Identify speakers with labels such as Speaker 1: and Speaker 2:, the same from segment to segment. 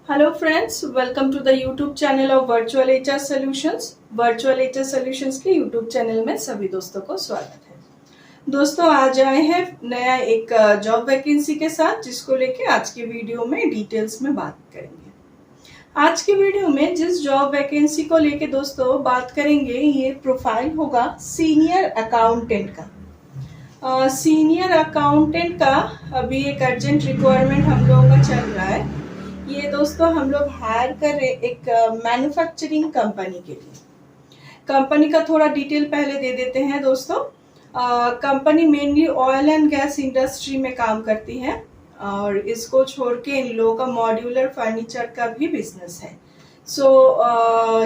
Speaker 1: Hello friends, welcome to the YouTube channel of virtual HR solutions. Virtual HR solutions के YouTube channel में सभी दोस्तों को स्वागत है। दोस्तों, आज आए हैं नया एक जॉब वैकेंसी के साथ, जिसको लेके आज की वीडियो में डिटेल्स में बात करेंगे। आज की वीडियो में जिस जॉब वैकेंसी को लेके दोस्तों बात करेंगे, ये प्रोफाइल होगा सीनियर अकाउंटेंट का। सीनियर अकाउंटेंट का अभी एक अर्जेंट रिक्वायरमेंट हम लोगों का चल रहा है। ये दोस्तों हम लोग हायर कर रहे एक मैन्युफैक्चरिंग कंपनी के लिए। कंपनी का थोड़ा डिटेल पहले दे देते हैं दोस्तों। Company mainly oil and gas industry में काम करती है और इसको छोड़ के इन लोगों का मॉड्यूलर फर्नीचर का भी बिजनेस है।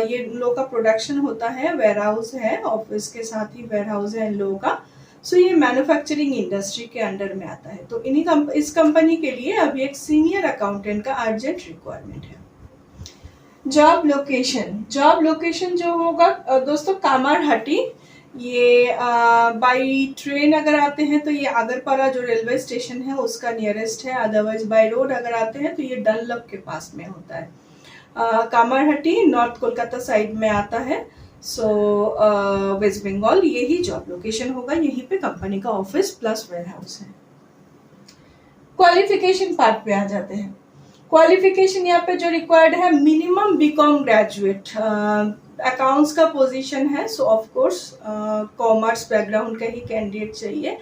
Speaker 1: ये इन लोगों का प्रोडक्शन होता है, वेयर हाउस है, ऑफिस के साथ ही वेयर हाउस है इन लोगों का। ये मैन्युफैक्चरिंग इंडस्ट्री के अंडर में आता है। तो इस कंपनी के लिए अभी एक सीनियर अकाउंटेंट का अर्जेंट रिक्वायरमेंट है। जॉब लोकेशन जो होगा दोस्तों कामारहट्टी। ये बाई ट्रेन अगर आते हैं तो ये आगरपाड़ा जो रेलवे स्टेशन है उसका नियरेस्ट है। अदरवाइज बाय रोड अगर आते हैं तो ये डनलप के पास में होता है। कामारहट्टी नॉर्थ कोलकाता साइड में आता है। वेस्ट बंगाल यही जॉब लोकेशन होगा। यहीं पे कंपनी का ऑफिस प्लस वेयर हाउस है। क्वालिफिकेशन पार्ट पे आ जाते हैं। क्वालिफिकेशन यहाँ पे जो रिक्वायर्ड है, मिनिमम बीकॉम ग्रेजुएट। अकाउंट्स का पोजीशन है, सो ऑफ कोर्स कॉमर्स बैकग्राउंड का ही कैंडिडेट चाहिए।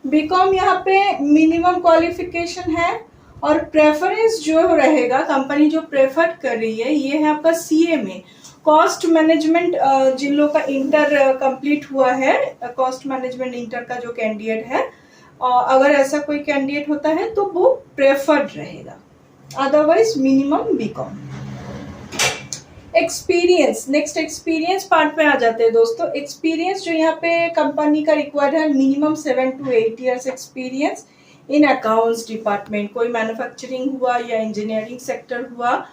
Speaker 1: बीकॉम यहाँ पे मिनिमम क्वालिफिकेशन है और प्रेफरेंस जो रहेगा, कंपनी जो प्रेफर कर रही है ये है आपका सीए में कॉस्ट मैनेजमेंट। जिन लोगों का इंटर कंप्लीट हुआ है, कॉस्ट मैनेजमेंट इंटर का जो कैंडिडेट है, अगर ऐसा कोई कैंडिडेट होता है तो वो प्रेफर्ड रहेगा। Otherwise minimum BCom. Experience, next experience part पे आ जाते हैं दोस्तों। एक्सपीरियंस जो यहाँ पे कंपनी का रिक्वायर्ड है, minimum 7 to 8 years experience in accounts department. कोई मैन्युफैक्चरिंग हुआ या इंजीनियरिंग सेक्टर हुआ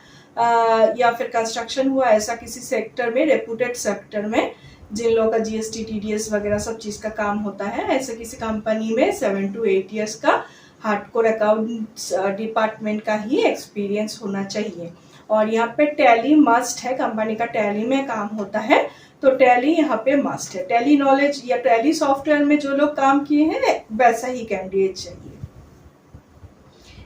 Speaker 1: या फिर कंस्ट्रक्शन हुआ, ऐसा किसी सेक्टर में, रेपुटेड सेक्टर में जिन लोगों का जीएसटी टीडीएस वगैरह सब चीज का काम होता है, ऐसे किसी कंपनी में 7 to 8 years का हार्डकोर अकाउंट्स डिपार्टमेंट का ही एक्सपीरियंस होना चाहिए। और यहाँ पे टैली मस्ट है, कंपनी का टैली में काम होता है तो टैली यहाँ पे मस्ट है। टैली नॉलेज या टैली सॉफ्टवेयर में जो लोग काम किए हैं वैसा ही कैंडिडेट चाहिए।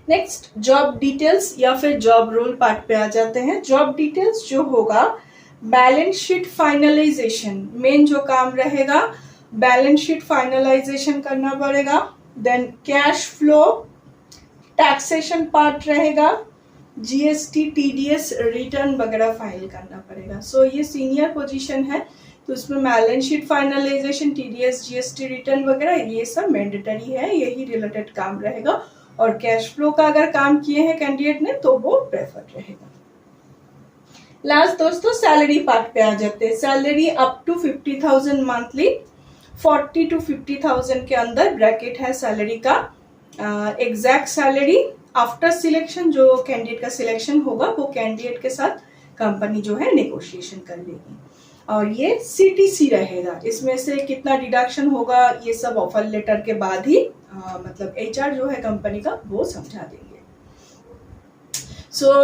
Speaker 1: नेक्स्ट जॉब डिटेल्स या फिर जॉब रोल पार्ट पे आ जाते हैं। जॉब डिटेल्स जो होगा, बैलेंस शीट फाइनलाइजेशन मेन जो काम रहेगा, बैलेंस शीट फाइनलाइजेशन करना पड़ेगा। Then cash flow, taxation part रहेगा, जीएसटी टीडीएस रिटर्न वगैरह फाइल करना पड़ेगा। ये सीनियर पोजीशन है तो इसमें balance sheet finalisation, TDS, GST return वगैरह ये सब मैंडेटरी है, यही रिलेटेड काम रहेगा। और कैश फ्लो का अगर काम किए हैं कैंडिडेट ने तो वो प्रेफर रहेगा। लास्ट दोस्तों सैलरी पार्ट पे आ जाते हैं। Salary up to 50,000 monthly, 40 to 50,000 के अंदर ब्रैकेट है सैलरी का। एग्जैक्ट सैलरी आफ्टर सिलेक्शन, जो कैंडिडेट का सिलेक्शन होगा वो कैंडिडेट के साथ कंपनी जो है नेगोशिएशन कर लेगी। और ये सीटीसी रहेगा, इसमें से कितना डिडक्शन होगा ये सब ऑफर लेटर के बाद ही मतलब एचआर जो है कंपनी का वो समझा देंगे।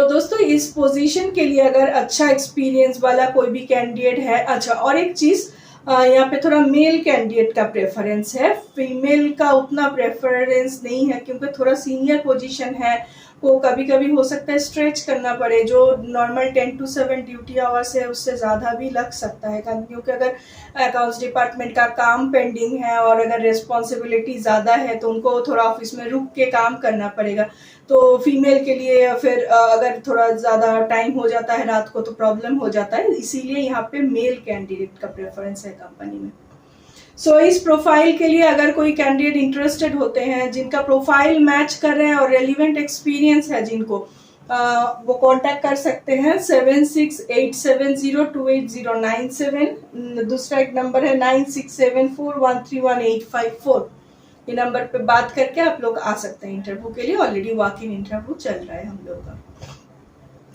Speaker 1: दोस्तों इस पोजीशन के लिए अगर अच्छा एक्सपीरियंस वाला कोई भी कैंडिडेट है, अच्छा और एक चीज यहाँ पे थोड़ा मेल कैंडिडेट का प्रेफरेंस है, फीमेल का उतना प्रेफरेंस नहीं है क्योंकि थोड़ा सीनियर पोजीशन है, को कभी कभी हो सकता है स्ट्रेच करना पड़े। जो नॉर्मल 10 to 7 ड्यूटी आवर्स है उससे ज़्यादा भी लग सकता है, क्योंकि अगर अकाउंट्स डिपार्टमेंट का काम पेंडिंग है और अगर रिस्पॉन्सिबिलिटी ज़्यादा है तो उनको थोड़ा ऑफिस में रुक के काम करना पड़ेगा। तो फीमेल के लिए फिर अगर थोड़ा ज़्यादा टाइम हो जाता है रात को तो प्रॉब्लम हो जाता है, इसीलिए यहाँ पे मेल कैंडिडेट का प्रेफरेंस है कंपनी में। इस प्रोफाइल के लिए अगर कोई कैंडिडेट इंटरेस्टेड होते हैं, जिनका प्रोफाइल मैच कर रहे हैं और रेलिवेंट एक्सपीरियंस है जिनको, वो कांटेक्ट कर सकते हैं 7687028097। दूसरा एक नंबर है 9674131854। ये नंबर पे बात करके आप लोग आ सकते हैं इंटरव्यू के लिए। ऑलरेडी वॉक इन इंटरव्यू चल रहा है हम लोग का।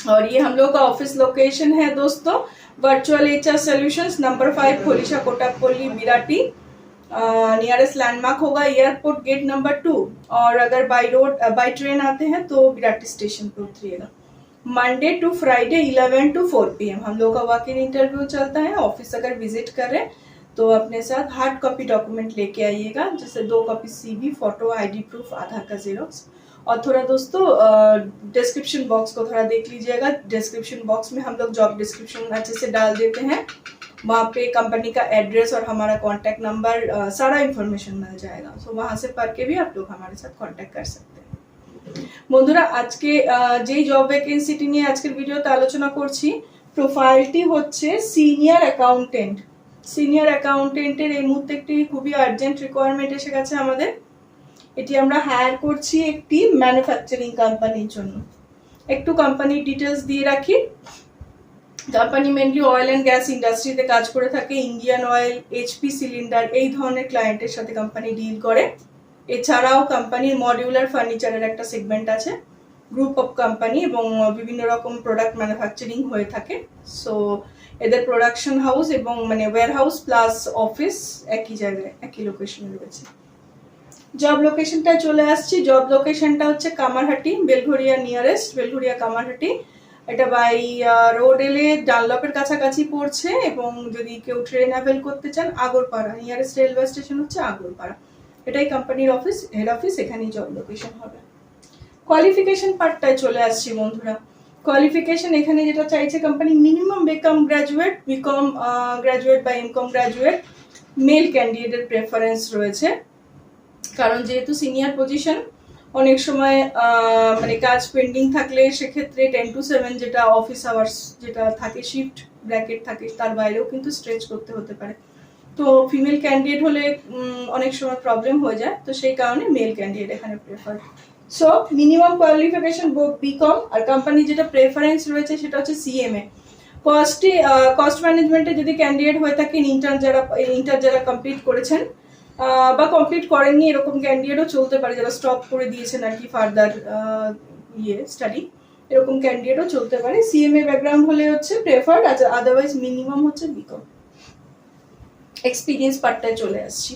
Speaker 1: और ये हम लोग का ऑफिस लोकेशन है दोस्तों, virtual HR solutions, number 5 Kholisha Kotapalli Birati. Nearest landmark होगा एयरपोर्ट गेट नंबर 2। और अगर बाय रोड बाय ट्रेन आते हैं तो बिराटी स्टेशन पे उतरिएगा। Monday to Friday 11 to 4 PM हम लोग का वॉक इन इंटरव्यू चलता है। ऑफिस अगर विजिट करें तो अपने साथ हार्ड कॉपी डॉक्यूमेंट लेके आइएगा, जैसे 2 copy CV, photo, ID proof, Aadhaar का जेरोक्स। और थोड़ा दोस्तों डिस्क्रिप्शन बॉक्स को थोड़ा देख लीजिएगा। डिस्क्रिप्शन बॉक्स में हम लोग जॉब डिस्क्रिप्शन अच्छे से डाल देते हैं, वहाँ पे कंपनी का एड्रेस और हमारा कॉन्टैक्ट नंबर सारा इन्फॉर्मेशन मिल जाएगा। सो वहाँ से पढ़ के भी आप लोग हमारे साथ कॉन्टैक्ट कर सकते हैं। বন্ধুরা আজকে যেই জব ভ্যাকেন্সিটি নিয়ে আজকের ভিডিওতে আলোচনা করছি, প্রোফাইলটি হচ্ছে সিনিয়র অ্যাকাউন্টেন্ট। সিনিয়র অ্যাকাউন্টেন্টের এই মুহূর্তে একটি খুবই আর্জেন্ট রিকোয়ারমেন্ট এসে গেছে আমাদের। এটি আমরা হায়ার করছি একটি ম্যানুফ্যাকচারিং কোম্পানির জন্য। একটু কোম্পানির ডিটেলস দিয়ে রাখি। Company mainly oil and gas ইন্ডাস্ট্রিতে কাজ করে থাকে। ইন্ডিয়ান অয়েল, HP সিলিন্ডার এই ধরনের ক্লায়েন্টের সাথে কোম্পানি ডিল করে। এছাড়াও কোম্পানির মডিউলার ফার্নিচারের একটা সেগমেন্ট আছে, গ্রুপ অফ কোম্পানি, এবং বিভিন্ন রকম প্রোডাক্ট ম্যানুফ্যাকচারিং হয়ে থাকে। সো এদের প্রোডাকশন হাউস এবং মানে ওয়্যার হাউস প্লাস অফিস একই জায়গায়, একই লোকেশনে রয়েছে। জব লোকেশনটায় চলে আসছি। জব লোকেশনটা হচ্ছে কামারহাটি, বেলঘরিয়া নিয়ারেস্ট, বেলঘরিয়া কামারহাটি। এটা বাই রোড এলে ডানলপের কাছাকাছি পড়ছে, এবং যদি কেউ ট্রেন অ্যাভেল করতে চান আগরপাড়া, নিয়ারেস্ট রেলওয়ে স্টেশন হচ্ছে আগরপাড়া। এটাই কোম্পানির অফিস, হেড অফিস, এখানেই জব লোকেশন হবে। কোয়ালিফিকেশন পার্টটায় চলে আসছি বন্ধুরা। কোয়ালিফিকেশন এখানে যেটা চাইছে company, minimum BCom graduate, BCom graduate বা এমকম গ্র্যাজুয়েট, মেল ক্যান্ডিডেটের প্রেফারেন্স রয়েছে। কারণ যেহেতু সিনিয়র পজিশন, অনেক সময় মানে কাজ পেন্ডিং থাকলে সেক্ষেত্রে 10 to 7 যেটা অফিস আওয়ার্স যেটা থাকে, শিফট ব্র্যাকেট থাকে, তার বাইরেও কিন্তু স্ট্রেচ করতে হতে পারে। তো ফিমেল ক্যান্ডিডেট হলে অনেক সময় প্রবলেম হয়ে যায়, তো সেই কারণে মেল ক্যান্ডিডেট এখানে prefer. So minimum qualification B Com, আর কোম্পানি যেটা প্রেফারেন্স রয়েছে সেটা হচ্ছে CMA। কস্ট ম্যানেজমেন্টে যদি ক্যান্ডিডেট হয়ে থাকেন, ইন্টার যারা কমপ্লিট করেছেন বা কমপ্লিট করেননি এরকম ক্যান্ডিডেটও চলতে পারে, যারা স্টপ করে দিয়েছেন আর কি ফার্দার স্টাডি, এরকম ক্যান্ডিডেটও চলতে পারে। CMA ব্যাকগ্রাউন্ড হলে হচ্ছে প্রেফার্ড, আদারওয়াইজ মিনিমাম হচ্ছে বিকম। এক্সপিরিয়েন্স পার্টটায় চলে আসছি।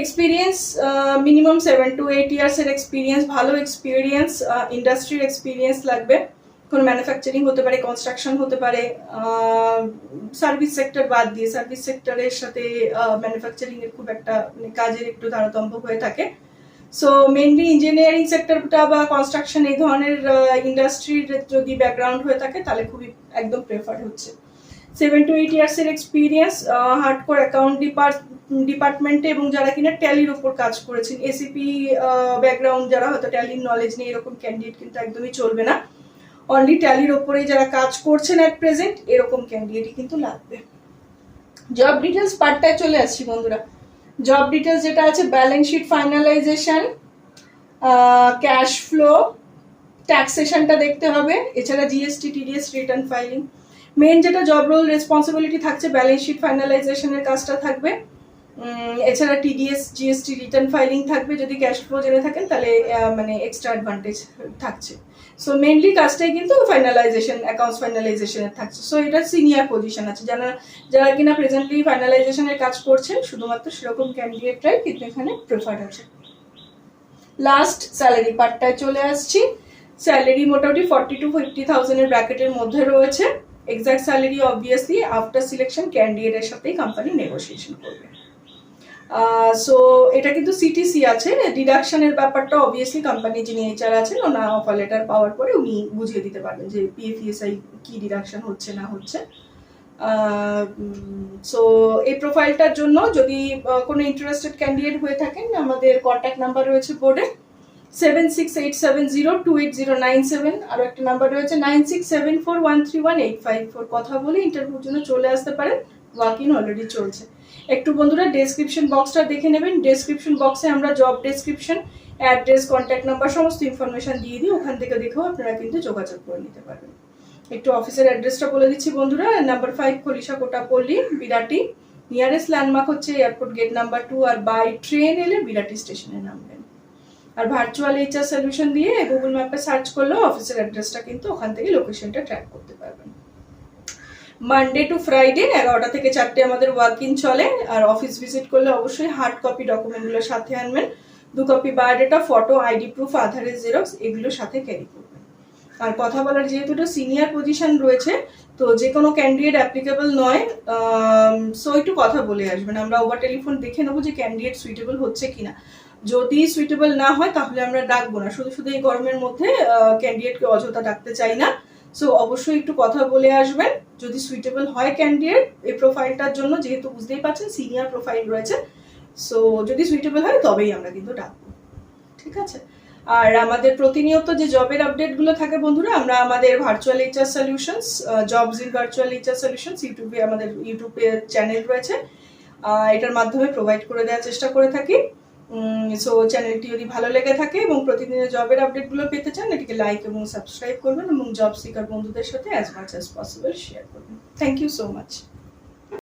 Speaker 1: এক্সপিরিয়েন্স মিনিমাম 7 to 8 ইয়ার্সের এক্সপিরিয়েন্স, ভালো এক্সপিরিয়েন্স, ইন্ডাস্ট্রির এক্সপিরিয়েন্স লাগবে। কোনো ম্যানুফ্যাকচারিং হতে পারে, কনস্ট্রাকশন হতে পারে, সার্ভিস সেক্টর বাদ দিয়ে, সার্ভিস সেক্টরের সাথে ম্যানুফ্যাকচারিং এর খুব একটা মানে কাজের একটু তারতম্য হয়ে থাকে। সো মেনলি ইঞ্জিনিয়ারিং সেক্টরটা বা কনস্ট্রাকশন এই ধরনের ইন্ডাস্ট্রির যদি ব্যাকগ্রাউন্ড হয়ে থাকে তাহলে খুবই একদম প্রেফার্ড হচ্ছে। 7 to 8 ইয়ার্সের এক্সপিরিয়েন্স হার্ডকোর অ্যাকাউন্ট ডিপার্টমেন্টে, এবং যারা কিনা ট্যালির উপর কাজ করেছেন। SAP ব্যাকগ্রাউন্ড যারা হয়তো ট্যালির নলেজ নেই এরকম ক্যান্ডিডেট কিন্তু একদমই চলবে না। অনলি ট্যালির ওপরে যারা কাজ করছেন অ্যাট প্রেজেন্ট এরকম ক্যান্ডিডেটই কিন্তু লাগবে। জব ডিটেলস পার্টটায় চলে আসছি বন্ধুরা। জব ডিটেলস যেটা আছে, balance sheet finalization, cash flow, ট্যাক্সেশনটা দেখতে হবে, এছাড়া GST TDS return filing. Main যেটা জব রোল রেসপন্সিবিলিটি থাকছে, ব্যালেন্স শিট ফাইনালাইজেশনের কাজটা থাকবে, এছাড়া TDS GST রিটার্ন ফাইলিং থাকবে। যদি ক্যাশ ফ্লো জেনে থাকেন তাহলে মানে এক্সট্রা অ্যাডভান্টেজ থাকছে। সো মেনলি কাজটাই কিন্তু ফাইনালাইজেশন, অ্যাকাউন্টস ফাইনালাইজেশনের থাকছে। সো এটা সিনিয়র পজিশন আছে, যারা কিনা প্রেজেন্টলি ফাইনালাইজেশনের কাজ করছেন শুধুমাত্র সেরকম ক্যান্ডিডেটরাই কিন্তু এখানে প্রেফার্ড আছে। লাস্ট স্যালারি পার্টটায় চলে আসছি। স্যালারি মোটামুটি 40 to 50,000 এর ব্র্যাকেটের মধ্যে রয়েছে। Exact salary obviously after selection ক্যান্ডিডেটের সাথেই কোম্পানি নেগোসিয়েশন করবে। সো এটা কিন্তু CTC আছে। ডিডাকশনের ব্যাপারটা অবভিয়াসলি কোম্পানি যিনি HR আছেন ওনা অফার লেটার পাওয়ার পরে উনি বুঝিয়ে দিতে পারবেন যে PF ESI কি ডিডাকশন হচ্ছে না হচ্ছে। সো এই প্রোফাইলটার জন্য যদি কোনো ইন্টারেস্টেড ক্যান্ডিডেট হয়ে থাকেন, আমাদের কন্ট্যাক্ট নাম্বার রয়েছে বোর্ডে 7687028097, আরও একটা নাম্বার রয়েছে 9674131854। কথা বলে ইন্টারভিউর জন্য চলে আসতে পারেন। ওয়াক ইন অলরেডি চলছে। একটু বন্ধুরা ডেসক্রিপশন বক্সটা দেখে নেবেন। ডেসক্রিপশন বক্সে আমরা job description, address, contact number সমস্ত ইনফরমেশন দিয়ে দিই, ওখান থেকে দেখেও আপনারা কিন্তু যোগাযোগ করে নিতে পারবেন। একটু অফিসের অ্যাড্রেসটা বলে দিচ্ছি বন্ধুরা। নাম্বার 5 কলিশা কোটাপল্লী, বিরাটি। নিয়ারেস্ট ল্যান্ডমার্ক হচ্ছে এয়ারপোর্ট গেট নাম্বার 2, আর বাই ট্রেন এলে বিরাটি স্টেশনে নামবেন। আর ভার্চুয়াল HR সলিউশন দিয়ে গুগল ম্যাপে সার্চ করলেও অফিসের অ্যাড্রেসটা কিন্তু ওখান থেকে লোকেশনটা ট্র্যাক করতে পারবেন। মানডে টু ফ্রাইডে 11টা থেকে 4টে আমাদের ওয়ার্ক ইন চলে। আর অফিস ভিজিট করলে অবশ্যই হার্ড কপি ডকুমেন্টগুলো সাথে আনবেন। 2 copy biodata, photo, ID proof, আধারের জেরক্স এগুলো সাথে ক্যারি করবেন। আর কথা বলার যেহেতু এটা সিনিয়র পজিশন রয়েছে, তো যে কোনো ক্যান্ডিডেট অ্যাপ্লিকেবল নয়, সো একটু কথা বলে আসবেন। আমরা ওভার টেলিফোন দেখে নেবো যে ক্যান্ডিডেট সুইটেবল হচ্ছে কিনা। যদি সুইটেবল না হয় তাহলে আমরা ডাকবো না। শুধু শুধু এই গরমের মধ্যে ক্যান্ডিডেটকে অযথা ডাকতে চাই না। সো অবশ্যই একটু কথা বলে আসবেন। যদি সুইটেবল হয় ক্যান্ডিডেট এই প্রোফাইলটার জন্য, যেহেতু বুঝতেই পারছেন সিনিয়র প্রোফাইল রয়েছে, সো যদি সুইটেবল হয় তবেই আমরা কিন্তু ডাকবো, ঠিক আছে। আর আমাদের প্রতিনিয়ত যে জবের আপডেটগুলো থাকে বন্ধুরা, আমরা আমাদের virtual HR solutions, jobs in virtual HR solutions ইউটিউবে, আমাদের ইউটিউবে চ্যানেল রয়েছে, এটার মাধ্যমে প্রোভাইড করে দেওয়ার চেষ্টা করে থাকি। সো চ্যানেলটি যদি ভালো লেগে থাকে এবং প্রতিদিনের জবের আপডেটগুলো পেতে চান, এটিকে লাইক এবং সাবস্ক্রাইব করবেন এবং জব সিকার বন্ধুদের সাথে as much as possible share করবেন। Thank you so much.